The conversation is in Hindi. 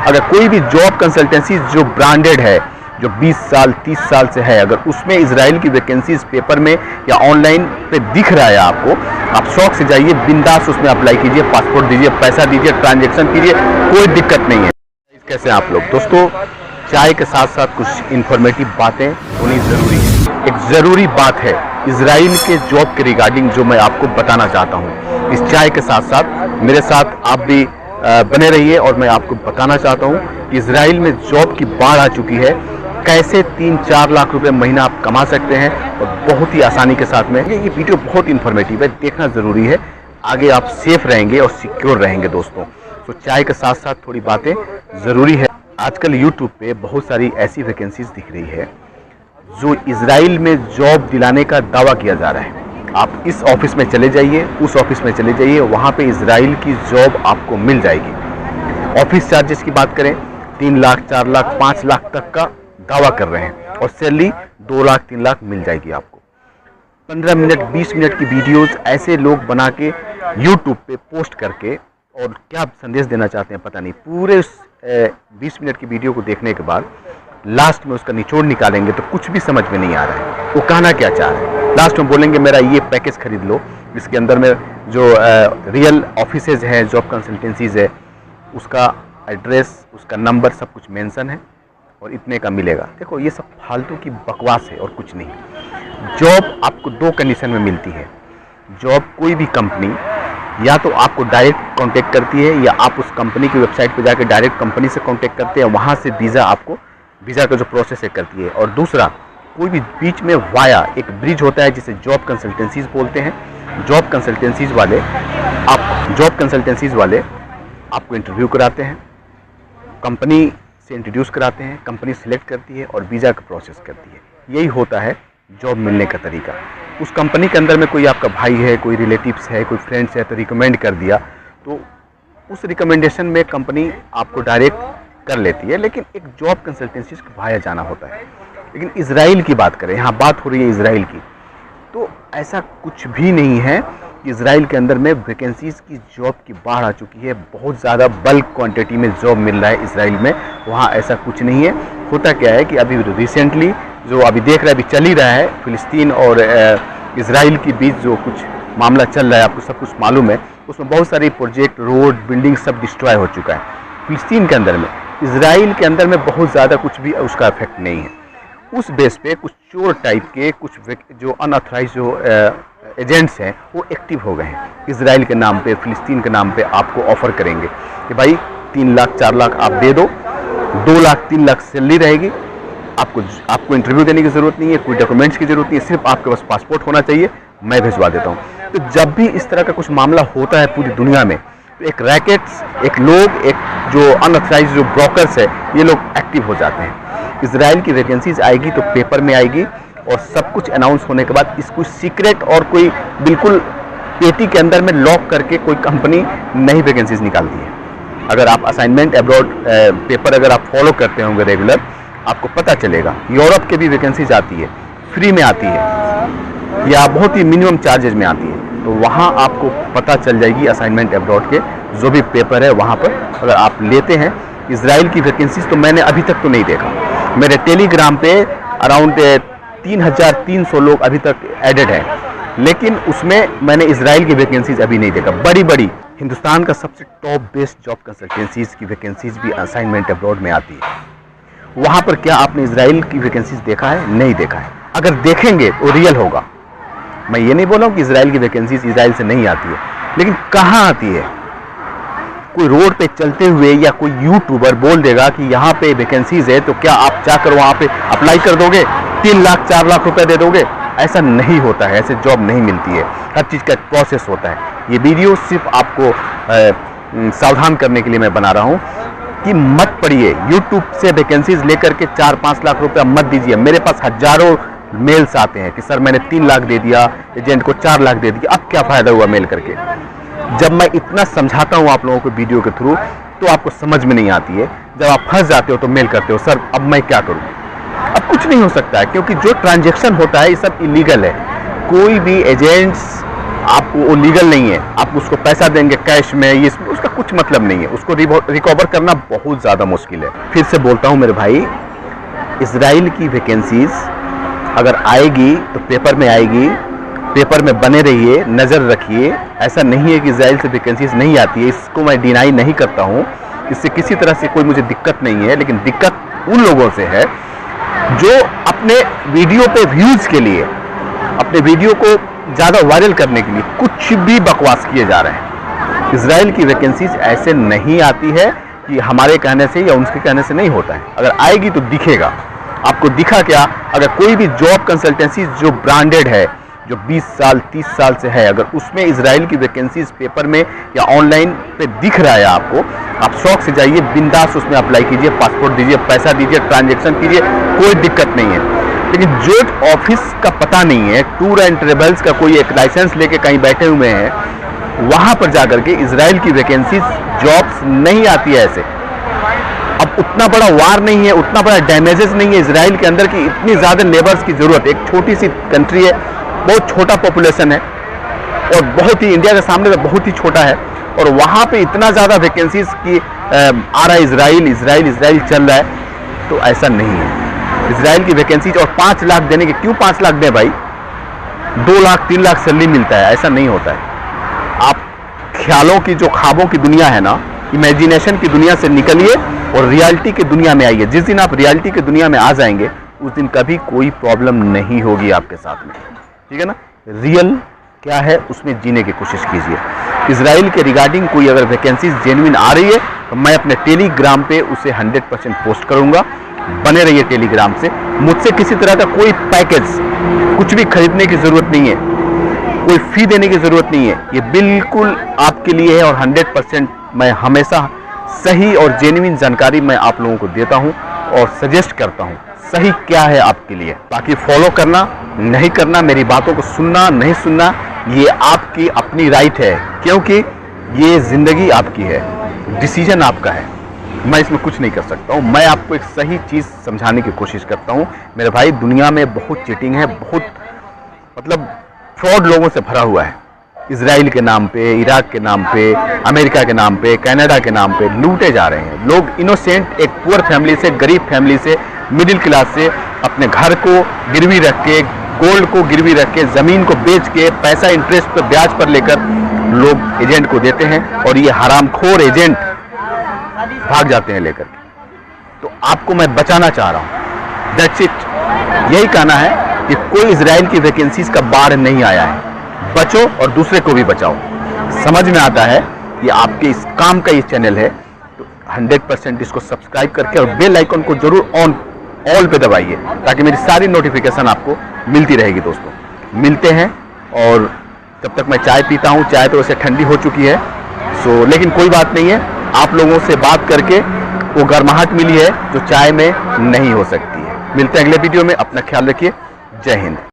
अगर कोई भी जॉब कंसल्टेंसी जो ब्रांडेड है, जो 20 साल 30 साल से है, अगर उसमें इजराइल की वैकेंसीज पेपर में या ऑनलाइन पे दिख रहा है आपको, आप शौक से जाइए, बिंदास उसमें अप्लाई कीजिए, पासपोर्ट दीजिए, पैसा दीजिए, ट्रांजेक्शन कीजिए, कोई दिक्कत नहीं है। कैसे हैं आप लोग? दोस्तों, चाय के साथ साथ कुछ इन्फॉर्मेटिव बातें होनी ज़रूरी है। एक ज़रूरी बात है इजराइल के जॉब के रिगार्डिंग जो मैं आपको बताना चाहता हूँ। इस चाय के साथ साथ मेरे साथ आप भी बने रहिए और मैं आपको बताना चाहता हूँ कि इजराइल में जॉब की बाढ़ आ चुकी है। कैसे 3-4 लाख रुपए महीना आप कमा सकते हैं और बहुत ही आसानी के साथ में। ये वीडियो बहुत इन्फॉर्मेटिव है, देखना ज़रूरी है, आगे आप सेफ रहेंगे और सिक्योर रहेंगे दोस्तों। तो चाय के साथ साथ थोड़ी बातें ज़रूरी है। आजकल यूट्यूब पे बहुत सारी ऐसी वैकेंसीज दिख रही है जो इजराइल में जॉब दिलाने का दावा किया जा रहा है। आप इस ऑफिस में चले जाइए, उस ऑफिस में चले जाइए, वहाँ पे इजराइल की जॉब आपको मिल जाएगी। ऑफिस चार्जेस की बात करें 3 लाख 4 लाख 5 लाख तक का दावा कर रहे हैं और सैलरी 2 लाख 3 लाख मिल जाएगी आपको। 15 मिनट 20 मिनट की वीडियोस ऐसे लोग बना के यूट्यूब पे पोस्ट करके, और क्या संदेश देना चाहते हैं पता नहीं। पूरे 20 मिनट की वीडियो को देखने के बाद लास्ट में उसका निचोड़ निकालेंगे तो कुछ भी समझ में नहीं आ रहा है वो कहना क्या चाह रहे हैं। लास्ट में बोलेंगे मेरा ये पैकेज खरीद लो, इसके अंदर में जो रियल ऑफिसेज हैं, जॉब कंसल्टेंसीज है, उसका एड्रेस, उसका नंबर सब कुछ मेंशन है और इतने का मिलेगा। देखो, ये सब फालतू की बकवास है और कुछ नहीं। जॉब आपको 2 कंडीशन में मिलती है। जॉब कोई भी कंपनी या तो आपको डायरेक्ट कांटेक्ट करती है या आप उस कंपनी की वेबसाइट पर जाकर डायरेक्ट कंपनी से कांटेक्ट करते हैं, वहाँ से वीज़ा का जो प्रोसेस है करती है। और दूसरा, कोई भी बीच में वाया एक ब्रिज होता है जिसे जॉब कंसल्टेंसीज बोलते हैं। जॉब कंसल्टेंसीज वाले आपको इंटरव्यू कराते हैं, कंपनी से इंट्रोड्यूस कराते हैं, कंपनी सिलेक्ट करती है और वीज़ा का प्रोसेस करती है। यही होता है जॉब मिलने का तरीका। उस कंपनी के अंदर में कोई आपका भाई है, कोई रिलेटिव्स है, कोई फ्रेंड्स है तो रिकमेंड कर दिया, तो उस रिकमेंडेशन में कंपनी आपको डायरेक्ट कर लेती है। लेकिन एक जॉब कंसल्टेंसी को वाया जाना होता है। लेकिन इजराइल की बात करें, यहाँ बात हो रही है इजराइल की, तो ऐसा कुछ भी नहीं है। इजराइल के अंदर में वैकेंसीज की जॉब की बाढ़ आ चुकी है, बहुत ज़्यादा बल्क क्वांटिटी में जॉब मिल रहा है इजराइल में। वहाँ ऐसा कुछ नहीं है। होता क्या है कि अभी रिसेंटली जो अभी देख रहे हैं, अभी चल ही रहा है, फिलिस्तीन और इजराइल के बीच जो कुछ मामला चल रहा है, आपको सब कुछ मालूम है। उसमें बहुत सारे प्रोजेक्ट, रोड, बिल्डिंग सब डिस्ट्रॉय हो चुका है फिलिस्तीन के अंदर में। इजराइल के अंदर में बहुत ज़्यादा कुछ भी उसका इफेक्ट नहीं है। उस बेस पे कुछ चोर टाइप के कुछ जो अनऑथराइज जो एजेंट्स हैं वो एक्टिव हो गए हैं। इजराइल के नाम पे, फिलिस्तीन के नाम पे आपको ऑफ़र करेंगे कि भाई 3 लाख 4 लाख आप दे दो, 2 लाख 3 लाख सैलरी रहेगी, आपको इंटरव्यू देने की ज़रूरत नहीं है, कोई डॉक्यूमेंट्स की ज़रूरत नहीं है, सिर्फ आपके पास पासपोर्ट होना चाहिए, मैं भिजवा देता हूँ। तो जब भी इस तरह का कुछ मामला होता है पूरी दुनिया में, तो एक रैकेट्स, एक लोग, एक जो अनऑथराइज जो ब्रोकर्स है, ये लोग एक्टिव हो जाते हैं। इजराइल की वैकेंसीज आएगी तो पेपर में आएगी और सब कुछ अनाउंस होने के बाद इसको सीक्रेट और कोई बिल्कुल पेटी के अंदर में लॉक करके कोई कंपनी नई वैकेंसीज निकालती है। अगर आप असाइनमेंट अब्रॉड पेपर अगर आप फॉलो करते होंगे रेगुलर, आपको पता चलेगा यूरोप के भी वैकेंसीज आती है, फ्री में आती है या बहुत ही मिनिमम चार्जेज में आती है। तो वहाँ आपको पता चल जाएगी असाइनमेंट अब्रॉड के जो भी पेपर है, वहाँ पर अगर आप लेते हैं इजराइल की वैकेंसीज। तो मैंने अभी तक तो नहीं देखा, मेरे टेलीग्राम पे अराउंड 3300 लोग अभी तक एडेड हैं, लेकिन उसमें मैंने इजराइल की वैकेंसीज अभी नहीं देखा। बड़ी बड़ी हिंदुस्तान का सबसे टॉप बेस्ट जॉब कंसल्टेंसीज की वैकेंसीज भी असाइनमेंट अब्रॉड में आती है। वहाँ पर क्या आपने इजराइल की वैकेंसीज देखा है? नहीं देखा है। अगर देखेंगे तो रियल होगा। मैं ये नहीं बोल रहा हूँ कि इजराइल की वैकेंसीज इजराइल से नहीं आती है, लेकिन कहाँ आती है? कोई रोड पे चलते हुए या कोई यूट्यूबर बोल देगा कि यहाँ पे वैकेंसीज है, तो क्या आप जाकर वहाँ पे अप्लाई कर दोगे, 3 लाख 4 लाख रुपए दे दोगे? ऐसा नहीं होता है, ऐसे जॉब नहीं मिलती है। हर चीज़ का एक प्रोसेस होता है। ये वीडियो सिर्फ आपको सावधान करने के लिए मैं बना रहा हूँ कि मत पढ़िए यूट्यूब से वैकेंसीज लेकर के 4-5 लाख रुपया मत दीजिए। मेरे पास हजारों मेल्स आते हैं कि सर मैंने 3 लाख दे दिया, एजेंट को 4 लाख दे दिया, अब क्या फ़ायदा हुआ मेल करके। जब मैं इतना समझाता हूँ आप लोगों को वीडियो के थ्रू, तो आपको समझ में नहीं आती है। जब आप फंस जाते हो तो मेल करते हो, सर अब मैं क्या करूँ। अब कुछ नहीं हो सकता है, क्योंकि जो ट्रांजैक्शन होता है ये सब इलीगल है। कोई भी एजेंट्स आपको वो लीगल नहीं है, आप उसको पैसा देंगे कैश में, ये उसका कुछ मतलब नहीं है। उसको रिकवर करना बहुत ज़्यादा मुश्किल है। फिर से बोलता हूँ मेरे भाई, इजराइल की वैकेंसीज अगर आएगी तो पेपर में आएगी, पेपर में बने रहिए, नज़र रखिए। ऐसा नहीं है कि इजराइल से वैकेंसीज नहीं आती है, इसको मैं डिनाई नहीं करता हूँ, इससे किसी तरह से कोई मुझे दिक्कत नहीं है। लेकिन दिक्कत उन लोगों से है जो अपने वीडियो पे व्यूज़ के लिए, अपने वीडियो को ज़्यादा वायरल करने के लिए कुछ भी बकवास किए जा रहे हैं। इजराइल की वैकेंसीज ऐसे नहीं आती है कि हमारे कहने से या उनके कहने से नहीं होता है। अगर आएगी तो दिखेगा। आपको दिखा क्या? अगर कोई भी जॉब कंसल्टेंसी जो ब्रांडेड है, जो 20 साल 30 साल से है, अगर उसमें इजराइल की वैकेंसीज पेपर में या ऑनलाइन पे दिख रहा है आपको, आप शौक से जाइए, बिंदास उसमें अप्लाई कीजिए, पासपोर्ट दीजिए, पैसा दीजिए, ट्रांजैक्शन कीजिए, कोई दिक्कत नहीं है। लेकिन जो ऑफिस का पता नहीं है, टूर एंड ट्रेवल्स का कोई एक लाइसेंस लेके कहीं बैठे हुए हैं, वहां पर जाकर के इजराइल की वैकेंसीज जॉब्स नहीं आती है ऐसे। अब उतना बड़ा वार नहीं है, उतना बड़ा डैमेजेस नहीं है इजराइल के अंदर कि इतनी ज़्यादा लेबर्स की ज़रूरत है। एक छोटी सी कंट्री है, बहुत छोटा पॉपुलेशन है और बहुत ही इंडिया के सामने तो बहुत ही छोटा है, और वहाँ पे इतना ज़्यादा वैकेंसीज की आ रहा है, इजराइल चल रहा है। तो ऐसा नहीं है। इजराइल की वैकेंसीज और 5 लाख देने के, क्यों 5 लाख दें भाई? 2 लाख 3 लाख सैलरी मिलता है, ऐसा नहीं होता है। आप ख्यालों की, जो ख्वाबों की दुनिया है ना, इमेजिनेशन की दुनिया से निकलिए और रियलिटी की दुनिया में आइए। जिस दिन आप रियलिटी की दुनिया में आ जाएंगे, उस दिन कभी कोई प्रॉब्लम नहीं होगी आपके साथ में, ठीक है ना। रियल क्या है उसमें जीने की कोशिश कीजिए। इजराइल के रिगार्डिंग कोई अगर वैकेंसीज जेन्युइन आ रही है तो मैं अपने टेलीग्राम पे उसे 100% पोस्ट करूंगा। बने रहिए टेलीग्राम से। मुझसे किसी तरह का कोई पैकेज, कुछ भी खरीदने की जरूरत नहीं है, कोई फी देने की जरूरत नहीं है। ये बिल्कुल आपके लिए है और 100% मैं हमेशा सही और जेन्युइन जानकारी मैं आप लोगों को देता हूं और सजेस्ट करता हूं सही क्या है आपके लिए। बाकी फॉलो करना नहीं करना, मेरी बातों को सुनना नहीं सुनना, ये आपकी अपनी राइट है, क्योंकि ये जिंदगी आपकी है, डिसीजन आपका है। मैं इसमें कुछ नहीं कर सकता हूँ। मैं आपको एक सही चीज़ समझाने की कोशिश करता हूँ। मेरे भाई, दुनिया में बहुत चीटिंग है, बहुत मतलब फ्रॉड लोगों से भरा हुआ है। इजराइल के नाम पे, इराक के नाम पे, अमेरिका के नाम पे, कनाडा के नाम पे लूटे जा रहे हैं लोग। इनोसेंट एक पुअर फैमिली से, गरीब फैमिली से, मिडिल क्लास से अपने घर को गिरवी रख के, गोल्ड को गिरवी रख के, ज़मीन को बेच के, पैसा इंटरेस्ट पर ब्याज पर लेकर लोग एजेंट को देते हैं और ये हरामखोर एजेंट भाग जाते हैं लेकर। तो आपको मैं बचाना चाह रहा हूँ, दैट्स इट। यही कहना है कि कोई इजराइल की वैकेंसीज का बाढ़ नहीं आया है। बचो और दूसरे को भी बचाओ। समझ में आता है कि आपके इस काम का ये चैनल है, तो 100% इसको सब्सक्राइब करके और बेल आइकन को जरूर ऑल पे दबाइए, ताकि मेरी सारी नोटिफिकेशन आपको मिलती रहेगी। दोस्तों, मिलते हैं। और तब तक मैं चाय पीता हूँ। चाय तो वैसे ठंडी हो चुकी है, लेकिन कोई बात नहीं है, आप लोगों से बात करके वो गर्माहट मिली है जो चाय में नहीं हो सकती है। मिलते हैं अगले वीडियो में। अपना ख्याल रखिए। जय हिंद।